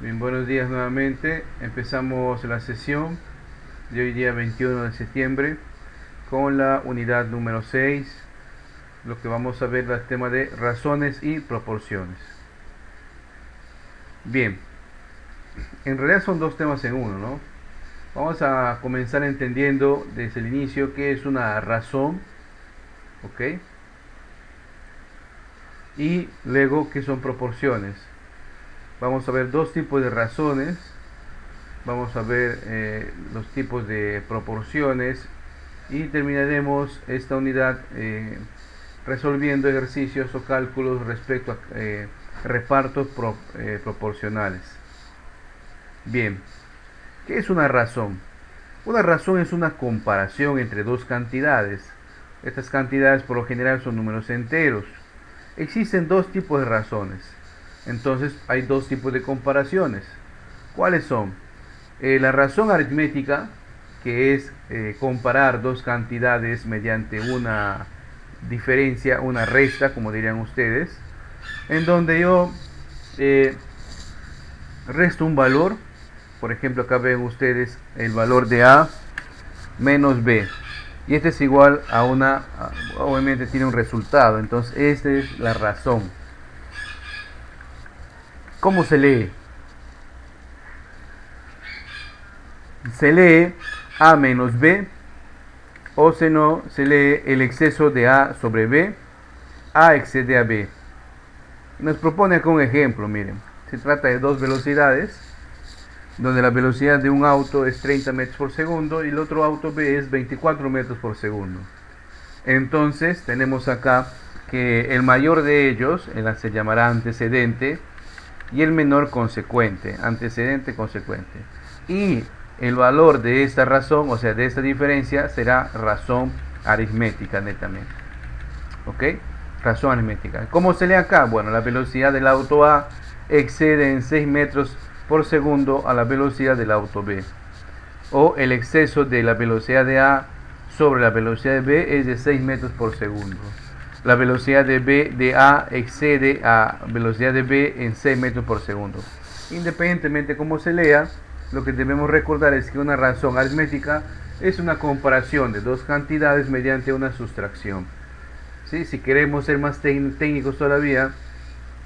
Bien, buenos días nuevamente. Empezamos la sesión de hoy día 21 de septiembre con la unidad número 6. Lo que vamos a ver es el tema de razones y proporciones. Bien, en realidad son dos temas en uno, ¿no? Vamos a comenzar entendiendo desde el inicio qué es una razón, ¿ok? Y luego qué son proporciones. Vamos a ver dos tipos de razones. Vamos a ver los tipos de proporciones y terminaremos esta unidad resolviendo ejercicios o cálculos respecto a repartos proporcionales. Bien, ¿qué es una razón? Una razón es una comparación entre dos cantidades. Estas cantidades por lo general son números enteros. Existen dos tipos de razones. Entonces hay dos tipos de comparaciones. ¿Cuáles son? La razón aritmética, que es comparar dos cantidades mediante una diferencia, una resta, como dirían ustedes, en donde yo resto un valor. Por ejemplo, acá ven ustedes el valor de A menos B. Y este es igual a obviamente tiene un resultado. Entonces, esta es la razón. ¿Cómo se lee? Se lee A menos B, o si no, se lee el exceso de A sobre B. A excede a B. Nos propone acá un ejemplo, miren. Se trata de dos velocidades, donde la velocidad de un auto es 30 metros por segundo y el otro auto B es 24 metros por segundo. Entonces tenemos acá que el mayor de ellos se llamará antecedente y el menor consecuente, antecedente consecuente. Y el valor de esta razón, o sea, de esta diferencia, será razón aritmética netamente. ¿Ok? Razón aritmética. ¿Cómo se lee acá? Bueno, la velocidad del auto A excede en 6 metros por segundo a la velocidad del auto B. O el exceso de la velocidad de A sobre la velocidad de B es de 6 metros por segundo. La velocidad de A excede a velocidad de B en 6 metros por segundo. Independientemente de cómo se lea, lo que debemos recordar es que una razón aritmética es una comparación de dos cantidades mediante una sustracción. ¿Sí? Si queremos ser más técnicos todavía,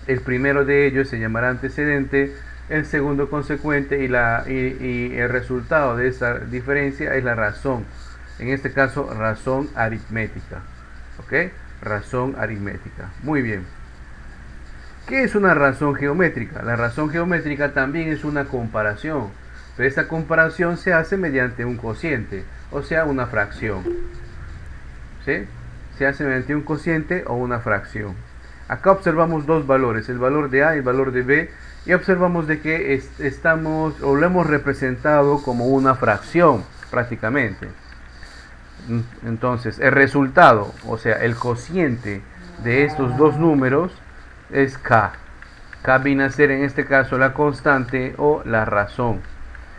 el primero de ellos se llamará antecedente, el segundo consecuente y el resultado de esta diferencia es la razón. En este caso, razón aritmética. ¿Ok? Razón aritmética. Muy bien. ¿Qué es una razón geométrica? La razón geométrica también es una comparación, pero esta comparación se hace mediante un cociente, o sea, una fracción. ¿Sí? Se hace mediante un cociente o una fracción. Acá observamos dos valores, el valor de A y el valor de B, y observamos de que lo hemos representado como una fracción prácticamente. Entonces, el resultado, o sea, el cociente de estos dos números es K. K viene a ser en este caso la constante o la razón.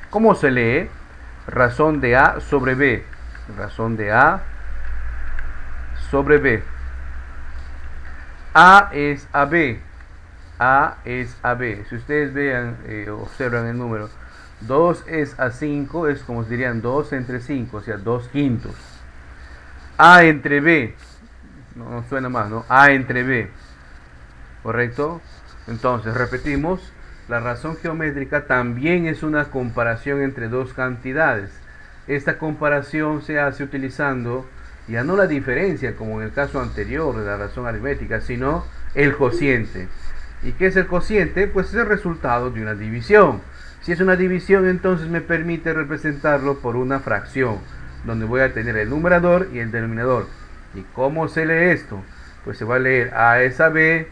¿Cómo se lee? Razón de A sobre B. Razón de A sobre B. A es AB. A es AB. Si ustedes vean, observan el número, 2 es a 5, es como dirían 2 entre 5, o sea, 2 quintos. A entre B, no suena más, ¿no? A entre B, ¿correcto? Entonces, repetimos, la razón geométrica también es una comparación entre dos cantidades. Esta comparación se hace utilizando ya no la diferencia, como en el caso anterior de la razón aritmética, sino el cociente. ¿Y qué es el cociente? Pues es el resultado de una división. Si es una división, entonces me permite representarlo por una fracción, donde voy a tener el numerador y el denominador. ¿Y cómo se lee esto? Pues se va a leer A es a B,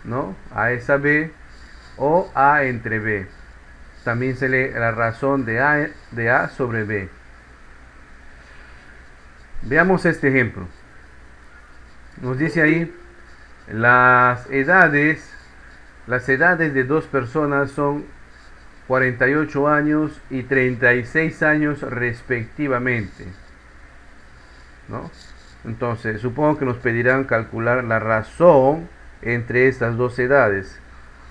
¿no? A es a B o A entre B. También se lee la razón de A sobre B. Veamos este ejemplo. Nos dice ahí, las edades de dos personas son 48 años y 36 años respectivamente, ¿no? Entonces, supongo que nos pedirán calcular la razón entre estas dos edades.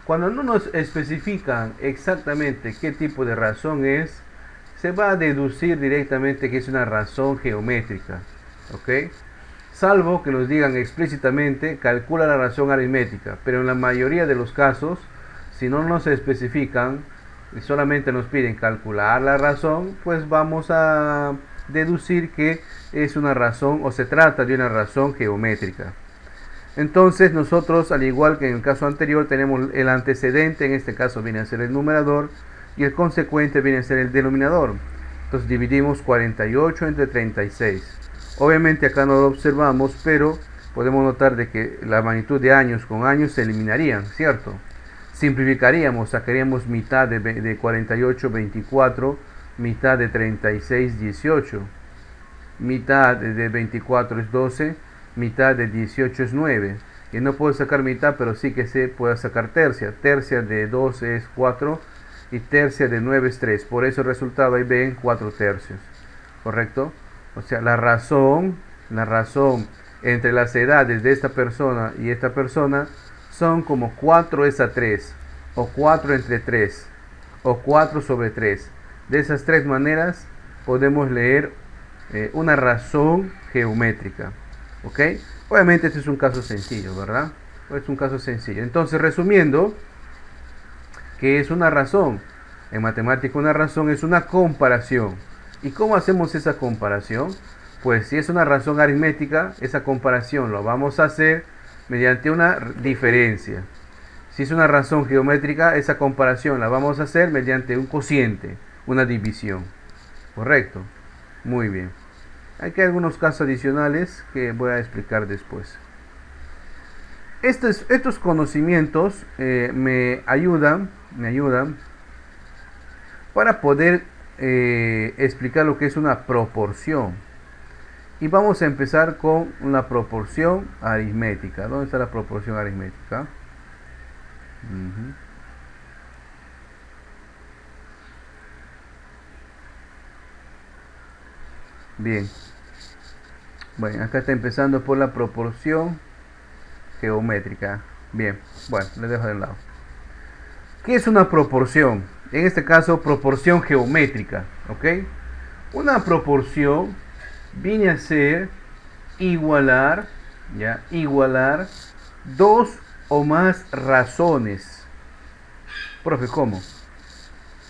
cuando no nos especifican exactamente qué tipo de razón es, se va a deducir directamente que es una razón geométrica, ¿ok? Salvo que nos digan explícitamente, calcula la razón aritmética, pero en la mayoría de los casos, si no nos especifican y solamente nos piden calcular la razón, pues vamos a deducir que es una razón o se trata de una razón geométrica. Entonces nosotros, al igual que en el caso anterior, tenemos el antecedente, en este caso viene a ser el numerador, y el consecuente viene a ser el denominador. Entonces dividimos 48 entre 36. Obviamente acá no lo observamos, pero podemos notar de que la magnitud de años con años se eliminarían, ¿cierto? Simplificaríamos, sacaríamos mitad de 48, 24, mitad de 36, 18, mitad de 24 es 12, mitad de 18 es 9. Y no puedo sacar mitad, pero sí que se puede sacar tercia. Tercia de 12 es 4 y tercia de 9 es 3. Por eso el resultado ahí ven 4 tercios. ¿Correcto? O sea, la razón entre las edades de esta persona y esta persona son como 4 es a 3, o 4 entre 3, o 4 sobre 3. De esas tres maneras podemos leer una razón geométrica. ¿Ok? Obviamente este es un caso sencillo, ¿verdad? Es un caso sencillo. Entonces, resumiendo, ¿qué es una razón? En matemática una razón es una comparación. ¿Y cómo hacemos esa comparación? Pues si es una razón aritmética, esa comparación lo vamos a hacer mediante una diferencia. Si es una razón geométrica, esa comparación la vamos a hacer mediante un cociente, una división. ¿Correcto? Muy bien. Aquí hay algunos casos adicionales que voy a explicar después. Estos conocimientos me ayudan para poder explicar lo que es una proporción. Y vamos a empezar con una proporción aritmética. ¿Dónde está la proporción aritmética? Bien. Bueno, acá está empezando por la proporción geométrica. Bien, bueno, le dejo de lado. ¿Qué es una proporción? En este caso, proporción geométrica, ¿ok? Una proporción viene a ser igualar dos o más razones. Profe, ¿cómo?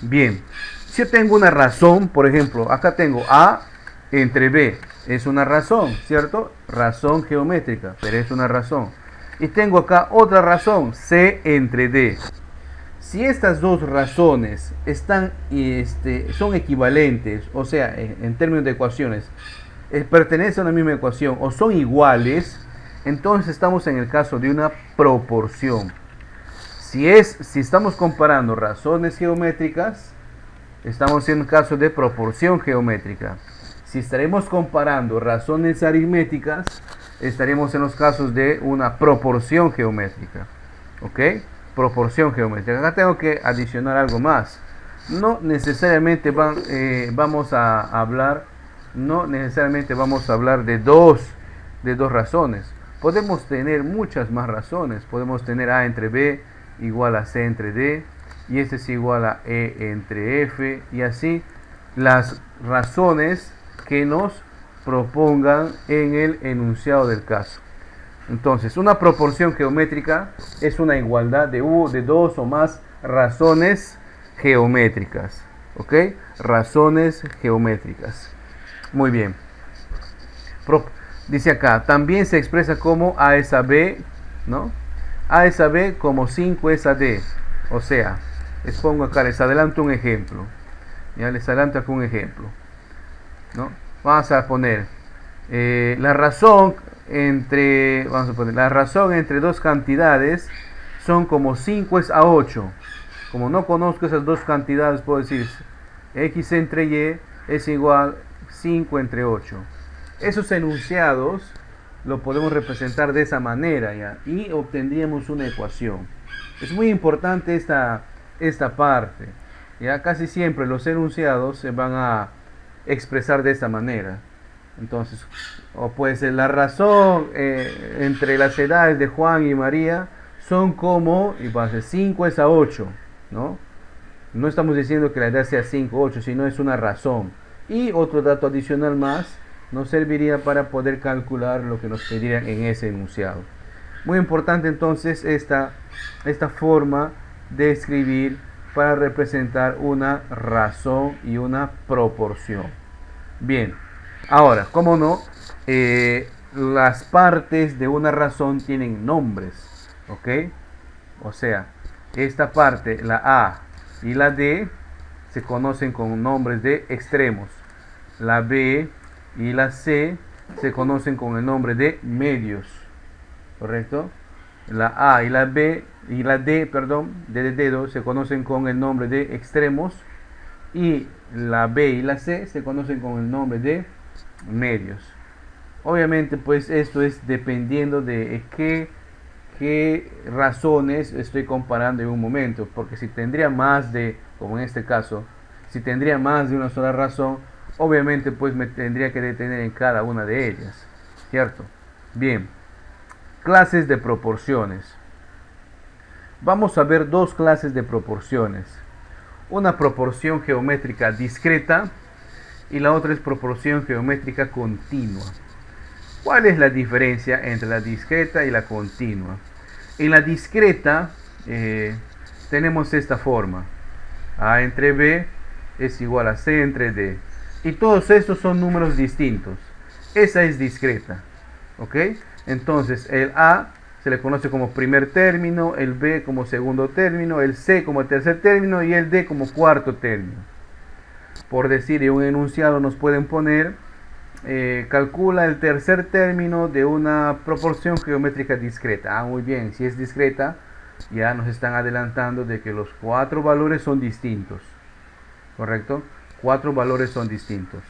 Bien, si yo tengo una razón, por ejemplo, acá tengo A entre B, es una razón, ¿cierto? Razón geométrica, pero es una razón. Y tengo acá otra razón, C entre D. Si estas dos razones son equivalentes, o sea, en términos de ecuaciones, pertenecen a la misma ecuación o son iguales, entonces estamos en el caso de una proporción. Si estamos comparando razones geométricas, estamos en el caso de proporción geométrica. Si estaremos comparando razones aritméticas, estaremos en los casos de una proporción geométrica. ¿Ok? Proporción geométrica. Acá tengo que adicionar algo más. No necesariamente vamos a hablar de dos razones. Podemos tener muchas más razones. Podemos tener A entre B igual a C entre D, y este es igual a E entre F, y así las razones que nos propongan en el enunciado del caso. Entonces, una proporción geométrica es una igualdad de dos o más razones geométricas. ¿Ok? Razones geométricas. Muy bien. Dice acá, también se expresa como A es a B, ¿no? A es a B como 5 es a D. O sea, les pongo acá, les adelanto un ejemplo. Ya les adelanto acá un ejemplo, ¿no? Vamos a poner la razón entre dos cantidades son como 5 es a 8. Como no conozco esas dos cantidades, puedo decir x entre y es igual 5 entre 8. Esos enunciados lo podemos representar de esa manera, ¿ya? Y obtendríamos una ecuación. Es muy importante esta parte. Ya casi siempre los enunciados se van a expresar de esta manera. Entonces, o puede ser la razón entre las edades de Juan y María son como, y va a ser 5 es a 8, ¿no? No estamos diciendo que la edad sea 5 o 8, sino es una razón. Y otro dato adicional más nos serviría para poder calcular lo que nos pedirían en ese enunciado. Muy importante entonces esta forma de escribir para representar una razón y una proporción. Bien, ahora, ¿cómo no? Las partes de una razón tienen nombres, ¿ok? O sea, esta parte, la A y la D, se conocen con nombres de extremos. La B y la C se conocen con el nombre de medios, ¿correcto? La A y la B y la D, perdón, de dedo, se conocen con el nombre de extremos, y la B y la C se conocen con el nombre de medios. Obviamente, pues esto es dependiendo de qué razones estoy comparando en un momento, porque si tendría más de, como en este caso, si tendría más de una sola razón, obviamente pues me tendría que detener en cada una de ellas, ¿cierto? Bien, clases de proporciones. Vamos a ver dos clases de proporciones. Una proporción geométrica discreta y la otra es proporción geométrica continua. ¿Cuál es la diferencia entre la discreta y la continua? En la discreta tenemos esta forma: A entre B es igual a C entre D, y todos estos son números distintos. Esa es discreta, ¿ok? Entonces el A se le conoce como primer término, el B como segundo término, el C como tercer término y el D como cuarto término. Por decir, en un enunciado nos pueden poner: calcula el tercer término de una proporción geométrica discreta. Muy bien, si es discreta, ya nos están adelantando de que los 4 valores son distintos, ¿correcto? 4 valores son distintos.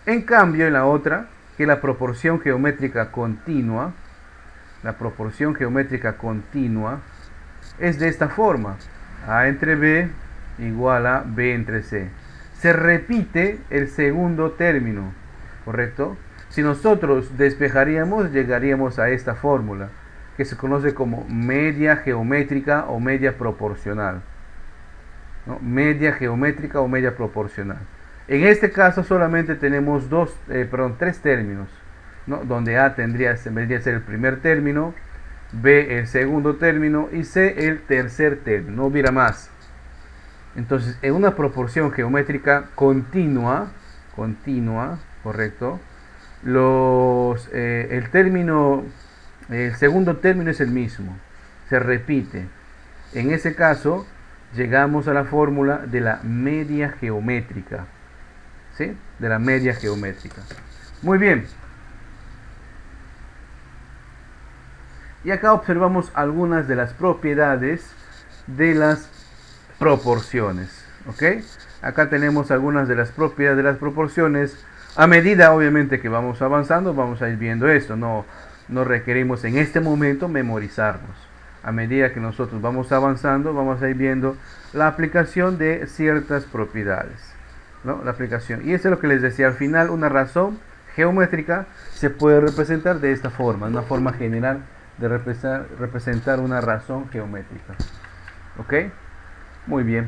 En cambio, en la otra, que la proporción geométrica continua, es de esta forma: A entre B igual a B entre C. Se repite el segundo término, ¿correcto? Si nosotros despejaríamos, llegaríamos a esta fórmula, que se conoce como media geométrica o media proporcional, ¿no? Media geométrica o media proporcional. En este caso solamente tenemos tres términos, ¿no? Donde A vendría a ser el primer término, B el segundo término y C el tercer término. No hubiera más. Entonces, en una proporción geométrica continua, ¿correcto? El segundo término es el mismo, se repite. En ese caso, llegamos a la fórmula de la media geométrica, ¿sí? De la media geométrica. Muy bien. Y acá observamos algunas de las propiedades de las proporciones, ¿ok? Acá tenemos algunas de las propiedades de las proporciones. A medida, obviamente, que vamos avanzando, vamos a ir viendo esto. No requerimos en este momento memorizarnos. A medida que nosotros vamos avanzando, vamos a ir viendo la aplicación de ciertas propiedades, ¿no? La aplicación. Y eso es lo que les decía al final: una razón geométrica se puede representar de esta forma, una forma general de representar una razón geométrica. ¿Ok? Muy bien.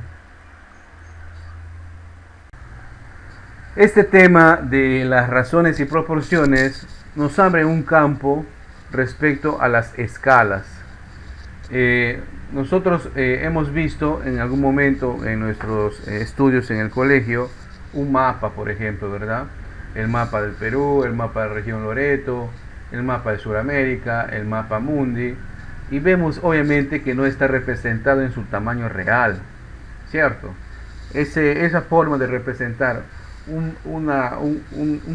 Este tema de las razones y proporciones nos abre un campo respecto a las escalas. Nosotros hemos visto en algún momento en nuestros estudios en el colegio un mapa, por ejemplo, ¿verdad? El mapa del Perú, el mapa de la región Loreto, el mapa de Sudamérica, el mapa mundi, y vemos obviamente que no está representado en su tamaño real, ¿cierto? Esa forma de representar un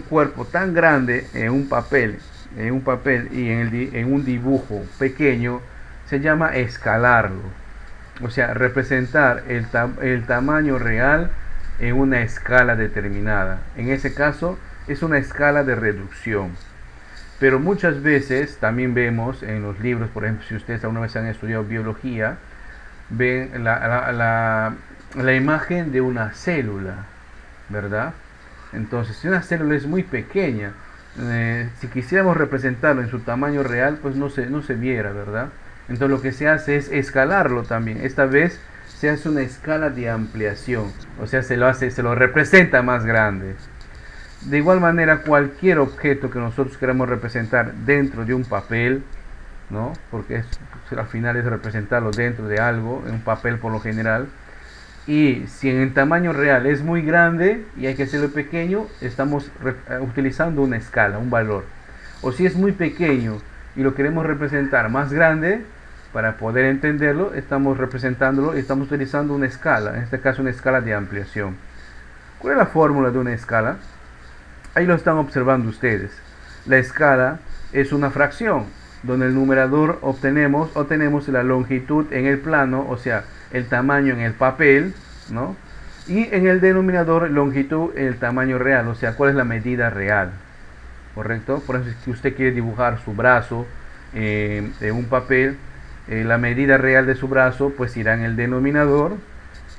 cuerpo tan grande en un papel y en un dibujo pequeño se llama escalarlo. O sea, representar el tamaño real en una escala determinada. En ese caso es una escala de reducción. Pero muchas veces también vemos en los libros, por ejemplo, si ustedes alguna vez han estudiado biología, ven la imagen de una célula, ¿verdad? Entonces, si una célula es muy pequeña, si quisiéramos representarlo en su tamaño real, pues no se viera, ¿verdad? Entonces lo que se hace es escalarlo también. Esta vez se hace una escala de ampliación, o sea, se lo representa más grande. De igual manera, cualquier objeto que nosotros queramos representar dentro de un papel, ¿no? Porque al final es representarlo dentro de algo, en un papel por lo general. Y si en el tamaño real es muy grande y hay que hacerlo pequeño, estamos utilizando una escala, un valor. O si es muy pequeño y lo queremos representar más grande, para poder entenderlo, estamos representándolo y estamos utilizando una escala, en este caso una escala de ampliación. ¿Cuál es la fórmula de una escala? Ahí lo están observando ustedes. La escala es una fracción, donde el numerador obtenemos la longitud en el plano, o sea, el tamaño en el papel, ¿no? Y en el denominador, longitud en el tamaño real, o sea, cuál es la medida real, ¿correcto? Por eso, si usted quiere dibujar su brazo en un papel, la medida real de su brazo, pues irá en el denominador,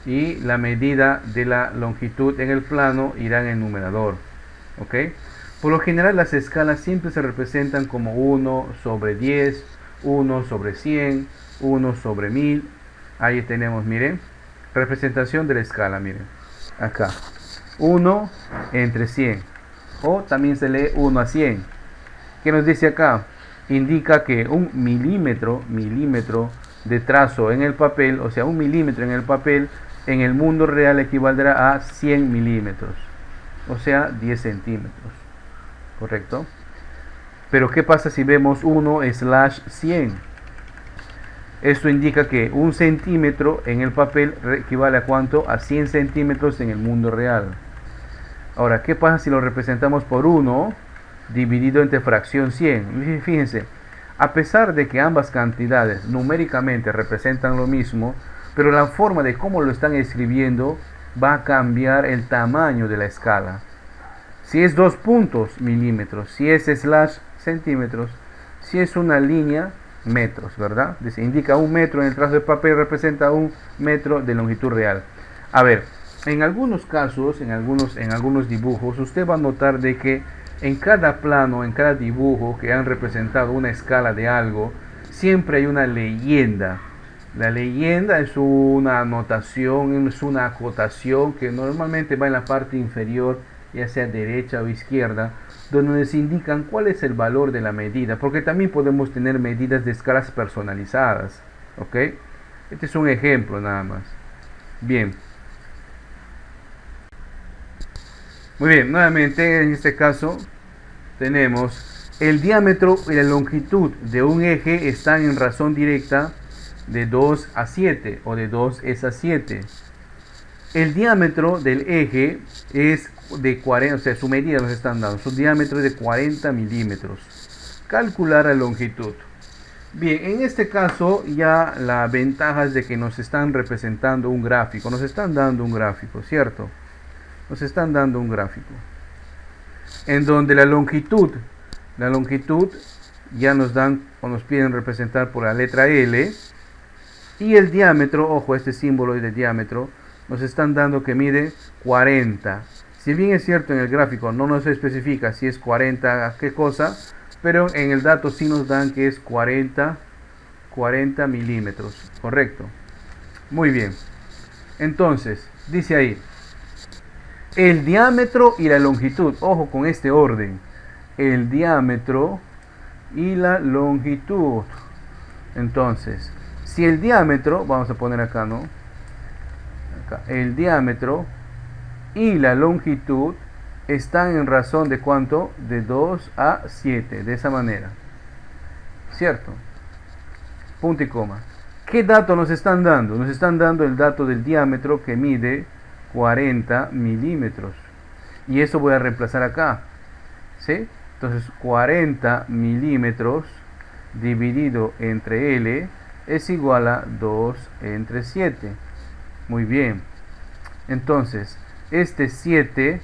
y la medida de la longitud en el plano irá en el numerador. ¿Ok? Por lo general las escalas siempre se representan como 1 sobre 10, 1 sobre 100, 1 sobre 1000. Ahí tenemos, miren, representación de la escala, miren, acá, 1 entre 100, o también se lee 1 a 100. ¿Qué nos dice acá? Indica que un milímetro de trazo en el papel, o sea, un milímetro en el papel, en el mundo real equivaldrá a 100 milímetros. O sea, 10 centímetros, ¿correcto? Pero ¿qué pasa si vemos 1/100? Esto indica que un centímetro en el papel equivale a ¿cuánto? A 100 centímetros en el mundo real. Ahora, ¿qué pasa si lo representamos por 1 dividido entre fracción 100? Fíjense, a pesar de que ambas cantidades numéricamente representan lo mismo, pero la forma de cómo lo están escribiendo va a cambiar el tamaño de la escala. Si es 2 puntos, milímetros; si es slash, centímetros; si es una línea, metros, ¿verdad? Dice, indica 1 metro en el trazo de papel, representa 1 metro de longitud real. A ver, en algunos casos, en algunos dibujos, usted va a notar de que en cada plano, en cada dibujo que han representado una escala de algo, siempre hay una leyenda. La leyenda es una anotación, es una acotación que normalmente va en la parte inferior, ya sea derecha o izquierda, donde nos indican cuál es el valor de la medida, porque también podemos tener medidas de escalas personalizadas, ¿ok? Este es un ejemplo nada más. Bien. Muy bien, nuevamente en este caso tenemos el diámetro y la longitud de un eje están en razón directa de 2 a 7 o de 2 es a 7. El diámetro del eje es de 40, o sea, su medida nos están dando, su diámetro es de 40 milímetros. Calcular la longitud. Bien, en este caso ya la ventaja es de que nos están representando un gráfico, nos están dando un gráfico, ¿cierto? Nos están dando un gráfico en donde la longitud ya nos dan o nos piden representar por la letra L, y el diámetro, ojo, este símbolo de diámetro, nos están dando que mide 40. Si bien es cierto en el gráfico no nos especifica si es 40 qué cosa, pero en el dato sí nos dan que es 40 milímetros, correcto. Muy bien, entonces dice ahí el diámetro y la longitud, ojo con este orden, el diámetro y la longitud. Entonces, si el diámetro, vamos a poner acá, ¿no? Acá, el diámetro y la longitud están en razón de ¿cuánto? De 2 a 7, de esa manera, ¿cierto? Punto y coma. ¿Qué dato nos están dando? Nos están dando el dato del diámetro que mide 40 milímetros. Y eso voy a reemplazar acá, ¿sí? Entonces 40 milímetros dividido entre L es igual a 2 entre 7. Muy bien. Entonces, este 7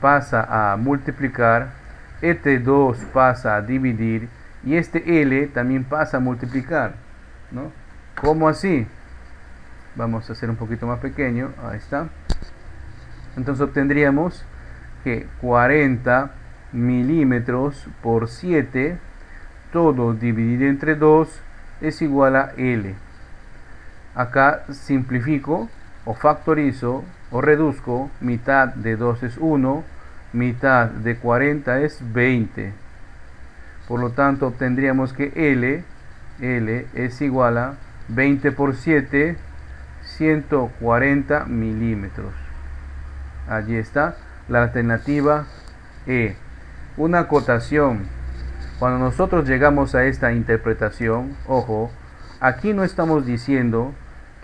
pasa a multiplicar, este 2 pasa a dividir, y este L también pasa a multiplicar, ¿no? ¿Cómo así? Vamos a hacer un poquito más pequeño. Ahí está. Entonces obtendríamos que 40 milímetros por 7, todo dividido entre 2, es igual a L. Acá simplifico o factorizo o reduzco. Mitad de 2 es 1, mitad de 40 es 20. Por lo tanto, obtendríamos que L es igual a 20 por 7, 140 milímetros. Allí está la alternativa E. Una acotación. Cuando nosotros llegamos a esta interpretación, ojo, aquí no estamos diciendo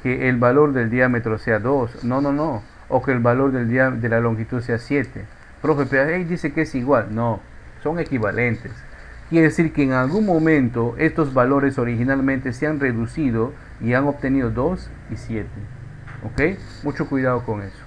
que el valor del diámetro sea 2, no, o que el valor de la longitud sea 7. Profe, pero ahí dice que es igual. No, son equivalentes. Quiere decir que en algún momento estos valores originalmente se han reducido y han obtenido 2 y 7. ¿Ok? Mucho cuidado con eso.